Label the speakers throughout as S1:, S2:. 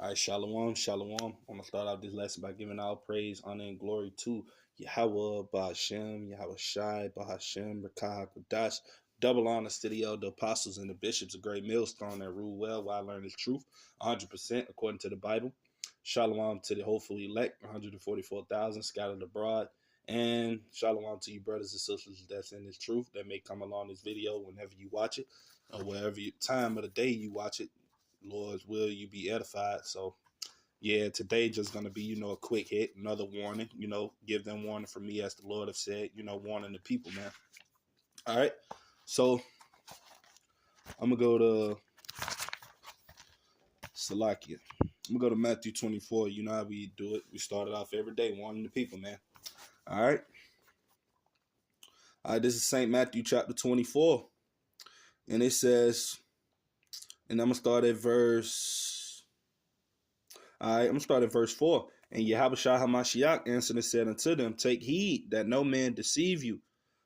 S1: All right, shalom, shalom. I'm gonna start out this lesson by giving all praise, honor, and glory to Yahweh, Bahashem, Yahweh Shai, Bahashem, Rakah, Kadash. Double honors to the elder apostles and the bishops, a great millstone that rule well while learning the truth, 100% according to the Bible. Shalom to the hopeful elect, 144,000 scattered abroad. And shalom to you brothers and sisters that's in this truth that may come along this video whenever you watch it or wherever time of the day you watch it. Lord's will, you be edified. So yeah, today just gonna be, a quick hit, another warning, give them warning from me as the Lord have said, warning the people, man. All right. So I'm gonna go to Salakia. I'm gonna go to Matthew 24. You know how we do it. We started off every day warning the people, man. All right. All right, this is St. Matthew chapter 24. And it says, and I'm gonna start at verse. All right, I'm gonna start at verse 4. And Yahushua HaMashiach answered and said unto them, take heed that no man deceive you.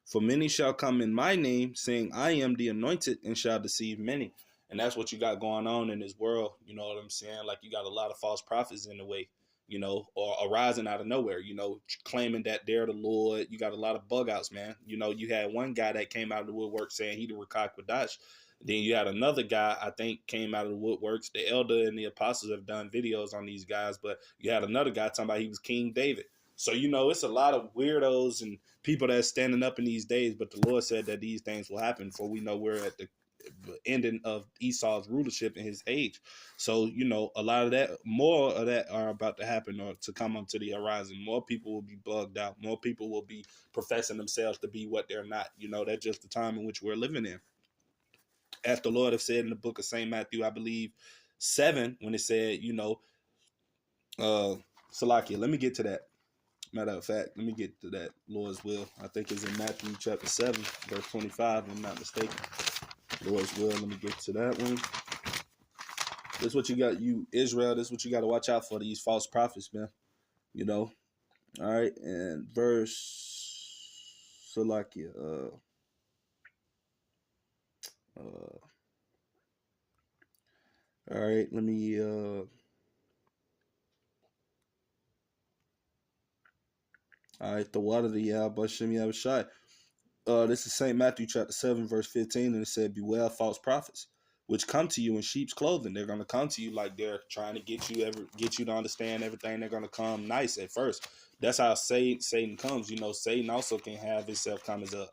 S1: For many shall come in my name, saying, I am the anointed, and shall deceive many. And that's what you got going on in this world. You know what I'm saying? Like, you got a lot of false prophets in the way, or arising out of nowhere, claiming that they're the Lord. You got a lot of bug outs, man. You had one guy that came out of the woodwork saying he the Rakak Quadash. Then you had another guy, I think, came out of the woodworks. The elder and the apostles have done videos on these guys, but you had another guy talking about he was King David. So, it's a lot of weirdos and people that's standing up in these days, but the Lord said that these things will happen, for we know we're at the ending of Esau's rulership in his age. So, a lot of that, more of that are about to happen or to come up to the horizon. More people will be bugged out. More people will be professing themselves to be what they're not. That's just the time in which we're living in. As the Lord have said in the book of St. Matthew, I believe 7, when it said, Salakia, let me get to that. Matter of fact, let me get to that Lord's will. I think it's in Matthew chapter 7, verse 25, if I'm not mistaken. Lord's will, let me get to that one. This is what you got, you Israel, this is what you got to watch out for, these false prophets, man. All right, and verse Salakia, all right, let me all right, the water the Bashem Yahushai. This is St. Matthew chapter 7, verse 15, and it said, beware false prophets, which come to you in sheep's clothing. They're gonna come to you like they're trying to get you to understand everything. They're gonna come nice at first. That's how Satan comes. Satan also can have himself come as a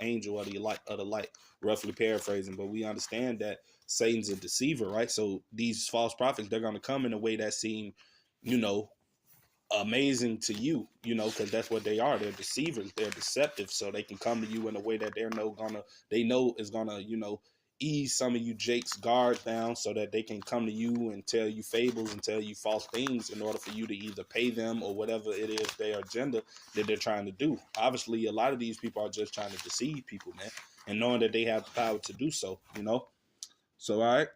S1: angel of the light, roughly paraphrasing. But we understand that Satan's a deceiver, right? So these false prophets, they're gonna come in a way that seem, amazing to you, because that's what they are. They're deceivers. They're deceptive. So they can come to you in a way that they know is gonna, ease some of you Jake's guards down, so that they can come to you and tell you fables and tell you false things in order for you to either pay them or whatever it is their agenda that they're trying to do. Obviously, a lot of these people are just trying to deceive people, man, and knowing that they have the power to do so. So, all right.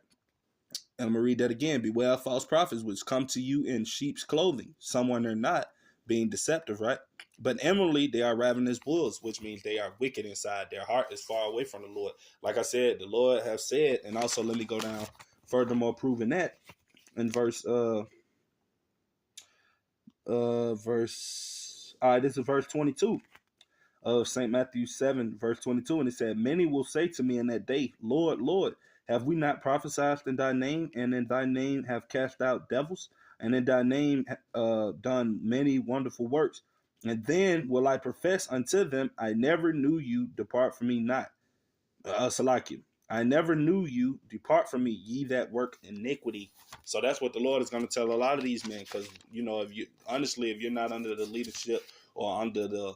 S1: And I'm going to read that again. Beware of false prophets, which come to you in sheep's clothing. Someone they're not, being deceptive, right? But inwardly, they are ravenous wolves, which means they are wicked inside. Their heart is far away from the Lord. Like I said, the Lord have said, and also let me go down furthermore, proving that in verse, all right, this is verse 22 of St. Matthew 7, verse 22. And it said, many will say to me in that day, Lord, Lord, have we not prophesied in thy name, and in thy name have cast out devils, and in thy name done many wonderful works? And then will I profess unto them, I never knew you, depart from me not. Salakim, I never knew you, depart from me, ye that work iniquity. So that's what the Lord is going to tell a lot of these men, because, if you're not under the leadership or under the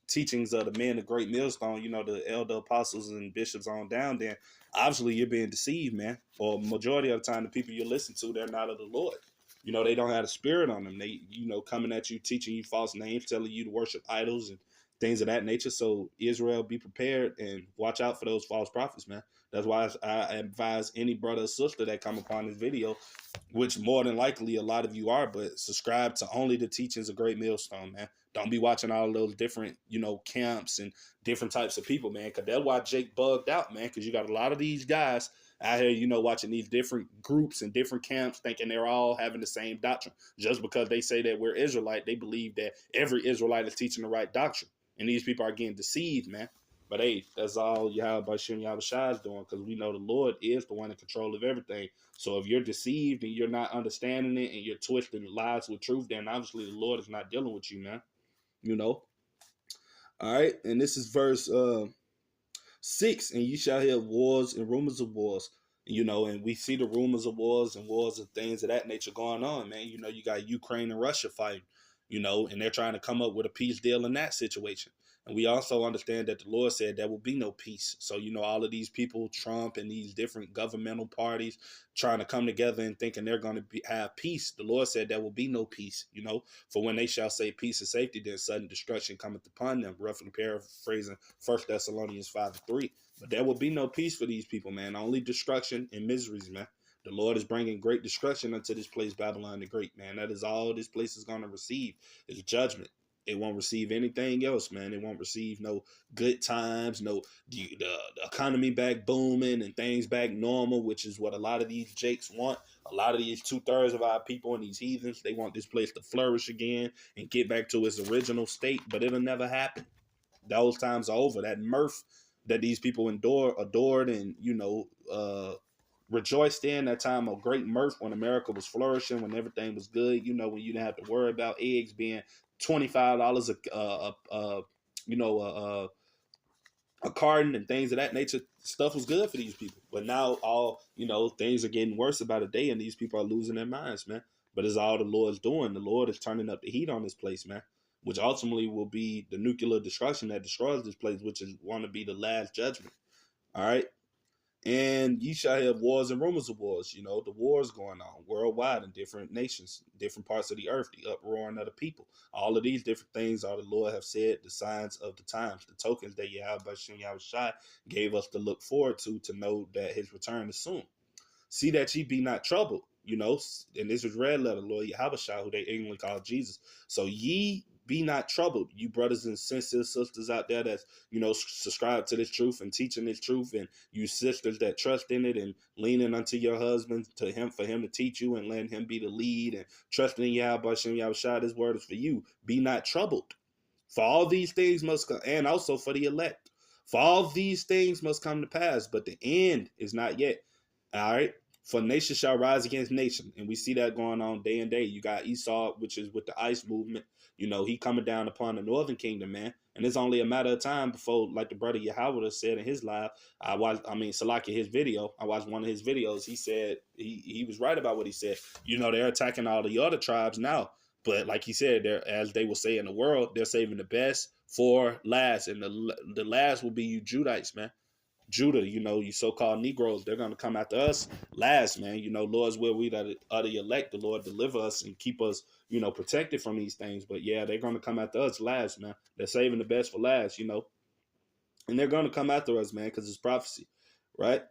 S1: teachings of the men, the great millstone, the elder apostles and bishops on down there, obviously you're being deceived, man. Or majority of the time, the people you listen to, they're not of the Lord. They don't have the spirit on them. They, coming at you, teaching you false names, telling you to worship idols and things of that nature. So Israel, be prepared and watch out for those false prophets, man. That's why I advise any brother or sister that come upon this video, which more than likely a lot of you are, but subscribe to only the teachings of Great Millstone, man. Don't be watching all of those different, camps and different types of people, man, because that's why Jake bugged out, man, because you got a lot of these guys out here, watching these different groups and different camps thinking they're all having the same doctrine. Just because they say that we're Israelite, they believe that every Israelite is teaching the right doctrine. And these people are getting deceived, man. But hey, that's all Yahweh Shem Yahweh Shai is doing, because we know the Lord is the one in control of everything. So if you're deceived and you're not understanding it and you're twisting lies with truth, then obviously the Lord is not dealing with you, man. All right, and this is verse 6, and you shall hear wars and rumors of wars. And we see the rumors of wars and things of that nature going on, man. You got Ukraine and Russia fighting, and they're trying to come up with a peace deal in that situation. And we also understand that the Lord said there will be no peace. So, all of these people, Trump and these different governmental parties trying to come together and thinking they're going to have peace. The Lord said there will be no peace, for when they shall say peace and safety, then sudden destruction cometh upon them. Roughly paraphrasing 1 Thessalonians 5:3. But there will be no peace for these people, man. Only destruction and miseries, man. The Lord is bringing great destruction unto this place, Babylon the Great, man. That is all this place is going to receive, is judgment. It won't receive anything else, man. It won't receive no good times, no the economy back booming and things back normal, which is what a lot of these jakes want. A lot of these 2/3 of our people and these heathens, they want this place to flourish again and get back to its original state, but it'll never happen. Those times are over. That mirth that these people adored, and rejoiced in, that time of great mirth when America was flourishing, when everything was good, when you didn't have to worry about eggs being $25 a carton and things of that nature. Stuff was good for these people. But now things are getting worse about a day, and these people are losing their minds, man. But it's all the Lord's doing. The Lord is turning up the heat on this place, man, which ultimately will be the nuclear destruction that destroys this place, which is want to be the last judgment. All right. And you shall have wars and rumors of wars. The wars going on worldwide in different nations, different parts of the earth, the uproaring of the people. All of these different things are the Lord have said, the signs of the times, the tokens that Yahweh Shem Yahweh Shai gave us to look forward to know that his return is soon. See that ye be not troubled, and this is red letter, Lord Yahweh Shai, who they ignorantly call Jesus. So ye be not troubled, you brothers and sisters out there that's, subscribe to this truth and teaching this truth, and you sisters that trust in it and leaning unto your husband to him for him to teach you and letting him be the lead and trusting in Yahweh Shem Yahweh Shai. This word is for you. Be not troubled. For all these things must come, and also for the elect. For all these things must come to pass, but the end is not yet. All right. For nation shall rise against nation. And we see that going on day and day. You got Esau, which is with the ICE movement. He coming down upon the northern kingdom, man. And it's only a matter of time before, like the brother Yahweh said in his live, Salaki, his video, I watched one of his videos. He said he was right about what he said. They're attacking all the other tribes now. But like he said, as they will say in the world, they're saving the best for last. And the last will be you Judites, man. Judah, you so-called Negroes, they're going to come after us last, man. Lord's will we that are the elect, the Lord deliver us and keep us, protected from these things. But yeah, they're going to come after us last, man. They're saving the best for last, and they're going to come after us, man, because it's prophecy, right?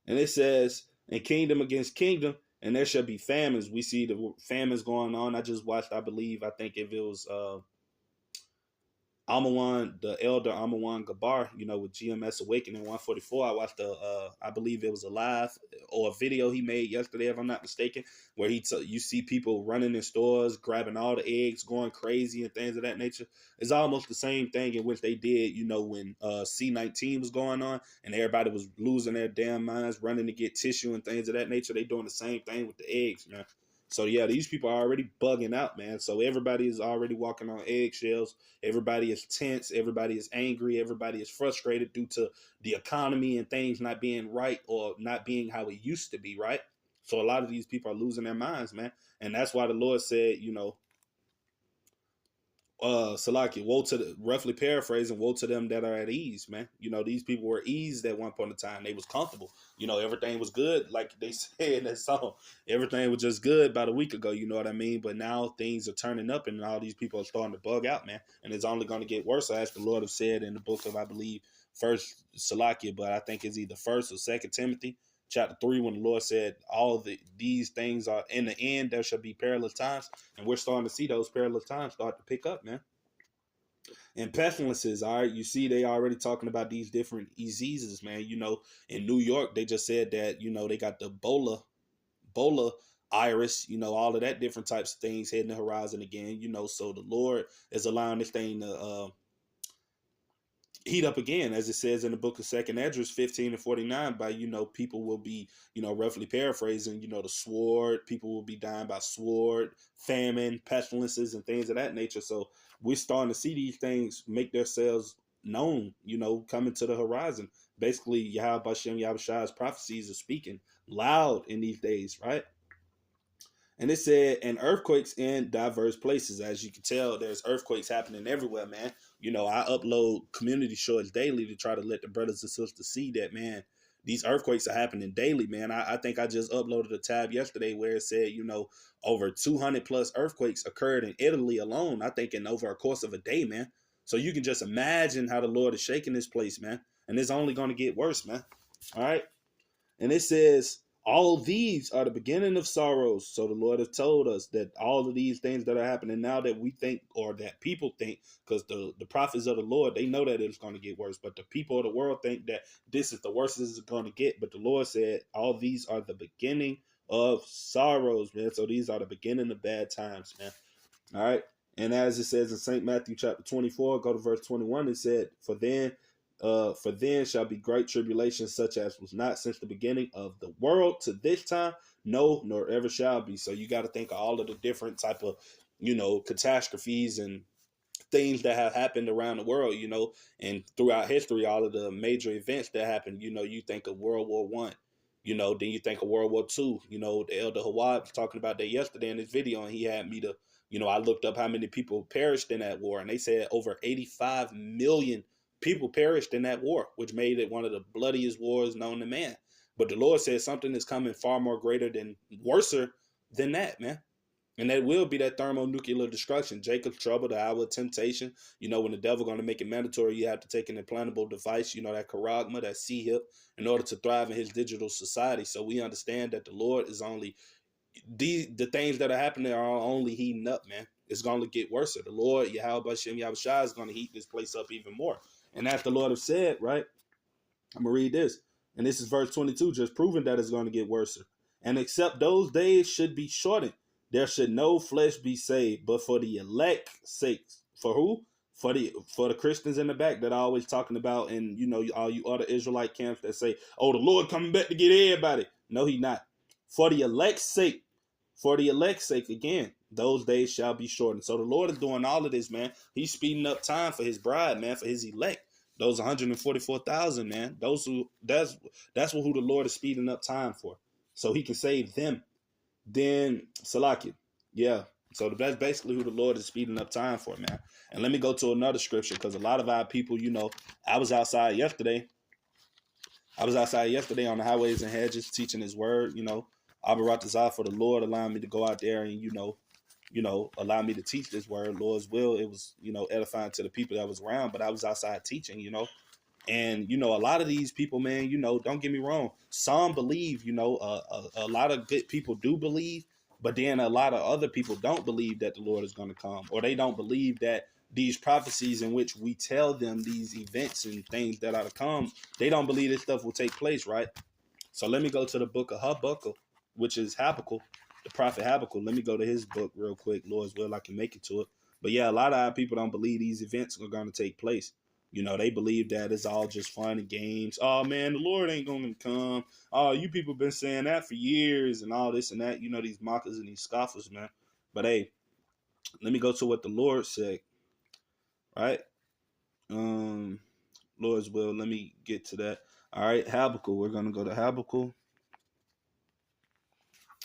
S1: And it says, and kingdom against kingdom, and there shall be famines. We see the famines going on. I just watched, I think if it was Amawan, the elder Amawan Gabar, with GMS Awakening 144. I watched I believe it was a live or a video he made yesterday, if I'm not mistaken, where you see people running in stores, grabbing all the eggs, going crazy and things of that nature. It's almost the same thing in which they did, when C-19 was going on and everybody was losing their damn minds, running to get tissue and things of that nature. They doing the same thing with the eggs, man. So yeah, these people are already bugging out, man. So everybody is already walking on eggshells. Everybody is tense. Everybody is angry. Everybody is frustrated due to the economy and things not being right or not being how it used to be, right? So a lot of these people are losing their minds, man. And that's why the Lord said, Salaki, roughly paraphrasing, woe to them that are at ease, man. These people were eased at one point in time. They was comfortable. Everything was good, like they say in that song. Everything was just good about a week ago, you know what I mean? But now things are turning up and all these people are starting to bug out, man. And it's only going to get worse, as the Lord have said in the book of, I believe, First Salakia, but I think it's either First or Second Timothy, chapter 3, when the Lord said these things are in the end, there shall be perilous times. And we're starting to see those perilous times start to pick up, man. And pestilences, all right, you see they already talking about these different diseases, man. In New York, they just said that, they got the Bola iris, all of that different types of things hitting the horizon again, so the Lord is allowing this thing to heat up again, as it says in the book of Second Esdras 15:49. By people will be, roughly paraphrasing, the sword, people will be dying by sword, famine, pestilences, and things of that nature. So we're starting to see these things make themselves known, coming to the horizon. Basically, Yahweh Shem Yahushai's prophecies are speaking loud in these days, right? And it said, and earthquakes in diverse places. As you can tell, there's earthquakes happening everywhere, man. I upload community shorts daily to try to let the brothers and sisters see that, man, these earthquakes are happening daily, man. I think I just uploaded a tab yesterday where it said, over 200 plus earthquakes occurred in Italy alone, I think in over a course of a day, man. So you can just imagine how the Lord is shaking this place, man. And it's only going to get worse, man. All right. And it says, all these are the beginning of sorrows. So the Lord has told us that all of these things that are happening now that we think, or that people think, because the prophets of the Lord, they know that it's going to get worse. But the people of the world think that this is the worst this is going to get. But the Lord said, all these are the beginning of sorrows, man. So these are the beginning of bad times, man. All right. And as it says in St. Matthew chapter 24, go to verse 21, it said, For then shall be great tribulation, such as was not since the beginning of the world to this time, no, nor ever shall be. So you got to think of all of the different type of, catastrophes and things that have happened around the world, and throughout history, all of the major events that happened. You think of World War I, then you think of World War II. The Elder Hawad was talking about that yesterday in his video, and he had me to, I looked up how many people perished in that war, and they said over 85 million people perished in that war, which made it one of the bloodiest wars known to man. But the Lord said something is coming far more greater than, worser than that, man. And that will be that thermonuclear destruction. Jacob's trouble, the hour of temptation. When the devil going to make it mandatory, you have to take an implantable device, that charagma, that C-hip, in order to thrive in his digital society. So we understand that the Lord is only, the things that are happening are only heating up, man. It's going to get worse. The Lord, Yahweh Shem Yahushua, is going to heat this place up even more. And as the Lord have said, right? I'm going to read this. And this is verse 22, just proving that it's going to get worse. And except those days should be shortened, there should no flesh be saved, but for the elect's sake. For who? For the Christians in the back that are always talking about, and all you other Israelite camps that say, oh, the Lord coming back to get everybody. No, he not. For the elect's sake. For the elect's sake, again, those days shall be shortened. So the Lord is doing all of this, man. He's speeding up time for his bride, man, for his elect. Those 144,000, man. That's who the Lord is speeding up time for, so he can save them. Then Salakia, yeah. So that's basically who the Lord is speeding up time for, man. And let me go to another scripture, because a lot of our people, I was outside yesterday. on the highways and hedges teaching his word. Abaratazah, for the Lord allowing me to go out there and allow me to teach this word. Lord's will, it was edifying to the people that was around, but I was outside teaching. And a lot of these people, man, don't get me wrong, some believe, a lot of good people do believe, but then a lot of other people don't believe that the Lord is going to come, or they don't believe that these prophecies in which we tell them these events and things that are to come, they don't believe this stuff will take place, right? So let me go to the book of Habakkuk, which is Habakkuk, the prophet Habakkuk. Let me go to his book real quick. Lord's will, I can make it to it. But yeah, a lot of our people don't believe these events are going to take place. They believe that it's all just fun and games. Oh, man, the Lord ain't going to come. Oh, you people been saying that for years and all this and that. These mockers and these scoffers, man. But hey, let me go to what the Lord said, right? Lord's will, let me get to that. All right, Habakkuk. We're going to go to Habakkuk.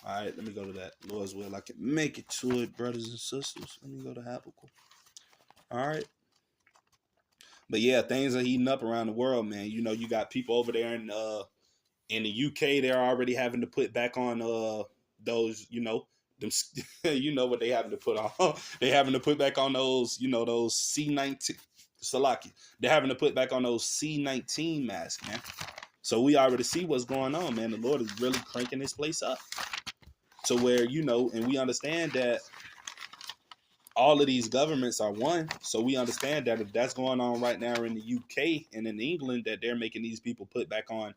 S1: All right, let me go to that. Lord's will, I can make it to it, brothers and sisters. Let me go to Habakkuk. All right. But yeah, things are heating up around the world, man. You got people over there in the UK. They're already having to put back on those, them, what they having to put on. They having to put back on those, those C-19. Salaki. They're having to put back on those C-19 masks, man. So we already see what's going on, man. The Lord is really cranking this place up to where, and we understand that all of these governments are one. So we understand that if that's going on right now in the UK and in England, that they're making these people put back on,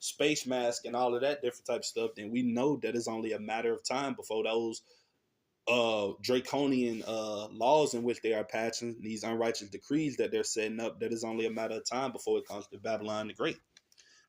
S1: space mask and all of that different type of stuff, then we know that it's only a matter of time before those draconian laws in which they are passing, these unrighteous decrees that they're setting up, that is only a matter of time before it comes to Babylon the Great,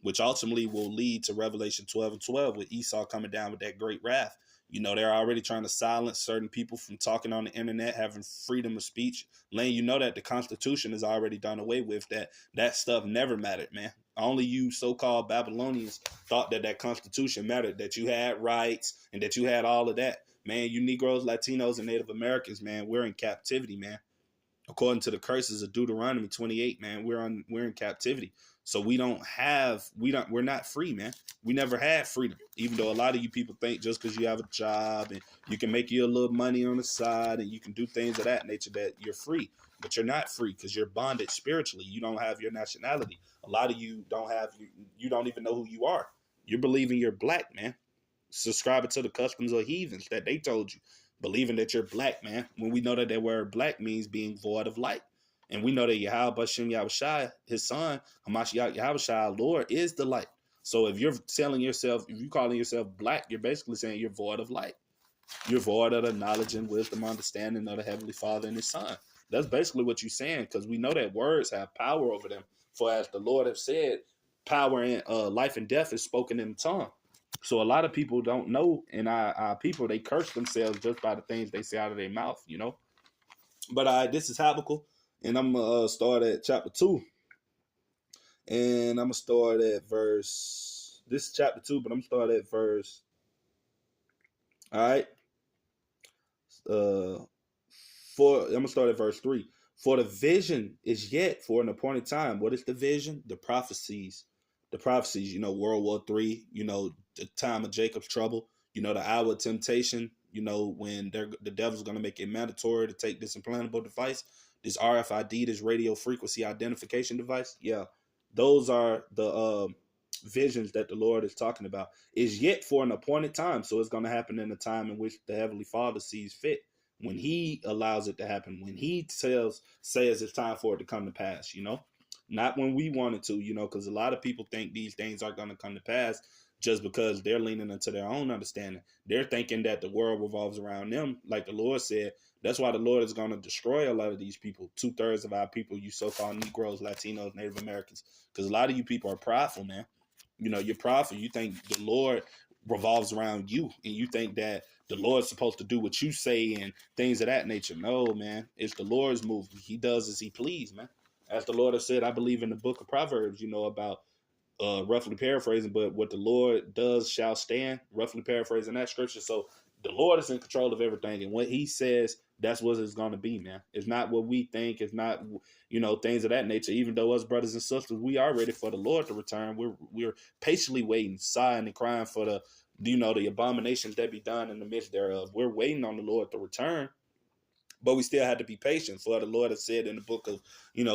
S1: which ultimately will lead to Revelation 12 and 12 with Esau coming down with that great wrath. They're already trying to silence certain people from talking on the internet, having freedom of speech. Lane, you know that the Constitution is already done away with, that stuff never mattered, man. Only you so-called Babylonians thought that Constitution mattered, that you had rights and that you had all of that. Man, you Negroes, Latinos, and Native Americans, man, we're in captivity, man. According to the curses of Deuteronomy 28, man, we're in captivity. So we're not free, man. We never had freedom. Even though a lot of you people think just because you have a job and you can make you a little money on the side and you can do things of that nature that you're free. But you're not free because you're bonded spiritually. You don't have your nationality. A lot of you you don't even know who you are. You're believing you're black, man. Subscribing to the customs of heathens that they told you, believing that you're black, man, when we know that the word black means being void of light. And we know that Yahweh Bashem Yahushai, his son, Hamashiach Yahushai, Lord, is the light. So if you're calling yourself black, you're basically saying you're void of light. You're void of the knowledge and wisdom, understanding of the Heavenly Father and his Son. That's basically what you're saying, because we know that words have power over them. For as the Lord has said, power and life and death is spoken in the tongue. So a lot of people don't know, and our people, they curse themselves just by the things they say out of their mouth, But this is Habakkuk, and I'm going to start at chapter 2. And I'm going to start at verse, this is chapter 2, but I'm going to start at verse, all right? I'm going to start at verse 3. For the vision is yet for an appointed time. What is the vision? The prophecies, World War III, the time of Jacob's trouble, the hour of temptation, when the devil's going to make it mandatory to take this implantable device, this RFID, this radio frequency identification device. Yeah, those are the visions that the Lord is talking about. Is yet for an appointed time. So it's going to happen in a time in which the Heavenly Father sees fit, when he allows it to happen, when he says it's time for it to come to pass, not when we want it to, because a lot of people think these things are going to come to pass just because they're leaning into their own understanding. They're thinking that the world revolves around them. Like the Lord said, that's why the Lord is going to destroy a lot of these people. 2/3 of our people, you so-called Negroes, Latinos, Native Americans, because a lot of you people are prideful, man. You're prideful. You think the Lord revolves around you, and you think that the Lord's supposed to do what you say and things of that nature. No, man. It's the Lord's movement. He does as he please, man. As the Lord has said, I believe in the book of Proverbs, about roughly paraphrasing, but what the Lord does shall stand, roughly paraphrasing that scripture. So the Lord is in control of everything, and what he says, that's what it's going to be, man. It's not what we think. It's not, things of that nature. Even though us brothers and sisters, we are ready for the Lord to return. We're patiently waiting, sighing and crying for the abominations that be done in the midst thereof. We're waiting on the Lord to return, but we still had to be patient. For the Lord has said in the book of,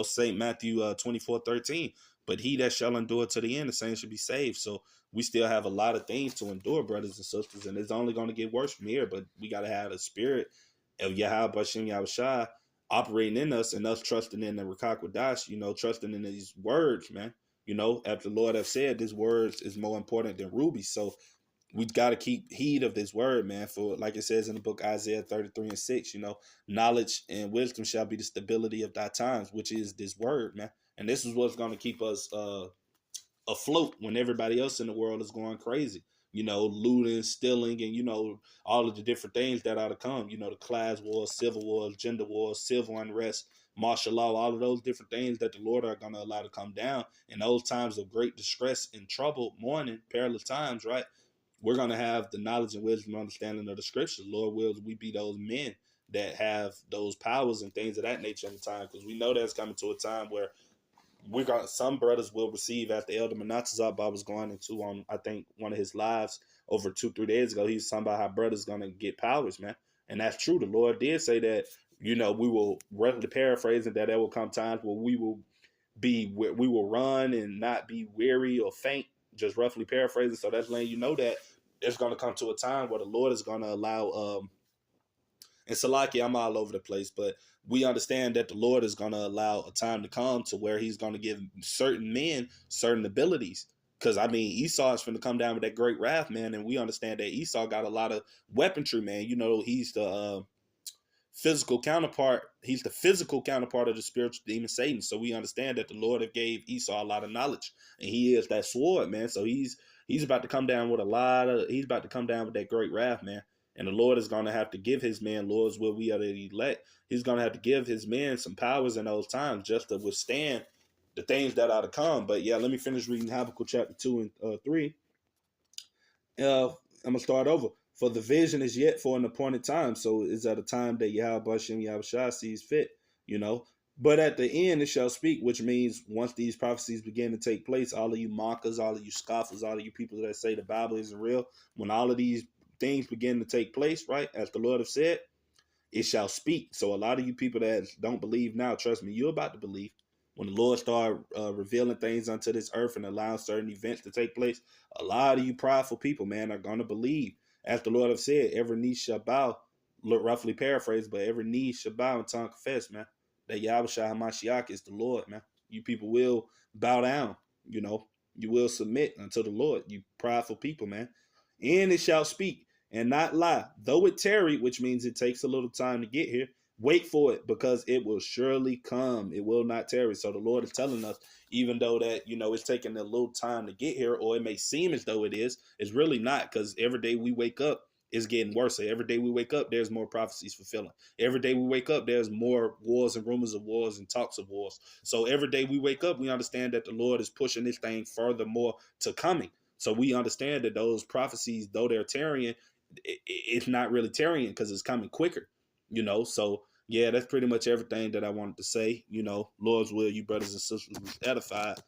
S1: St. Matthew 24:13, but he that shall endure to the end, the same should be saved. So we still have a lot of things to endure, brothers and sisters, and it's only going to get worse from here. But we got to have the spirit of Yahweh Bashem Yahushai operating in us, and us trusting in the Rakak Wadash, trusting in these words, man. As the Lord have said, this words is more important than rubies. So we got to keep heed of this word, man. For like it says in the book Isaiah 33:6, knowledge and wisdom shall be the stability of thy times, which is this word, man. And this is what's going to keep us afloat when everybody else in the world is going crazy. Looting, stealing, and all of the different things that are to come. The class wars, civil wars, gender wars, civil unrest, martial law, all of those different things that the Lord are going to allow to come down in those times of great distress and trouble, mourning, perilous times, right? We're going to have the knowledge and wisdom and understanding of the scriptures. Lord wills, we be those men that have those powers and things of that nature in the time, because we know that's coming to a time where some brothers will receive, as the Elder Menachezar was going into on, I think, one of his lives over 2-3 days ago. He was talking about how brothers going to get powers, man. And that's true. The Lord did say that, we will, roughly paraphrasing, that there will come times where we will run and not be weary or faint, just roughly paraphrasing. So that's letting you know that there's going to come to a time where the Lord is going to allow And Salaki, I'm all over the place, but we understand that the Lord is going to allow a time to come to where he's going to give certain men certain abilities. Because, I mean, Esau is going to come down with that great wrath, man. And we understand that Esau got a lot of weaponry, man. You know, he's the physical counterpart. He's the physical counterpart of the spiritual demon Satan. So we understand that the Lord have gave Esau a lot of knowledge. And he is that sword, man. So he's about to come down with he's about to come down with that great wrath, man. And the Lord is going to have to give his men, Lord's will we are the elect. He's going to have to give his men some powers in those times just to withstand the things that are to come. But yeah, let me finish reading Habakkuk chapter 2 and 3. I'm going to start over. For the vision is yet for an appointed time. So it's at a time that Yahweh Hashem Yahweh Shah sees fit, you know. But at the end it shall speak, which means once these prophecies begin to take place, all of you mockers, all of you scoffers, all of you people that say the Bible isn't real, when all of these things begin to take place, right, as the Lord have said, it shall speak. So a lot of you people that don't believe now, trust me, you're about to believe. When the Lord start revealing things unto this earth and allowing certain events to take place, a lot of you prideful people, man, are going to believe. As the Lord have said, every knee shall bow, roughly paraphrased, but every knee shall bow and tongue confess, man, that Yahweh Shai HaMashiach is the Lord, man. You people will bow down, you know. You will submit unto the Lord, you prideful people, man. And it shall speak and not lie. Though it tarry, which means it takes a little time to get here, wait for it because it will surely come. It will not tarry. So the Lord is telling us, even though that, you know, it's taking a little time to get here, or it may seem as though it is, it's really not, because every day we wake up, it's getting worse. Every day we wake up, there's more prophecies fulfilling. Every day we wake up, there's more wars and rumors of wars and talks of wars. So every day we wake up, we understand that the Lord is pushing this thing furthermore to coming. So we understand that those prophecies, though they're tarrying, it's not really tarrying because it's coming quicker, you know. So yeah, that's pretty much everything that I wanted to say. You know, Lord's will, you brothers and sisters was edified.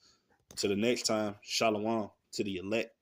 S1: To the next time, shalom to the elect.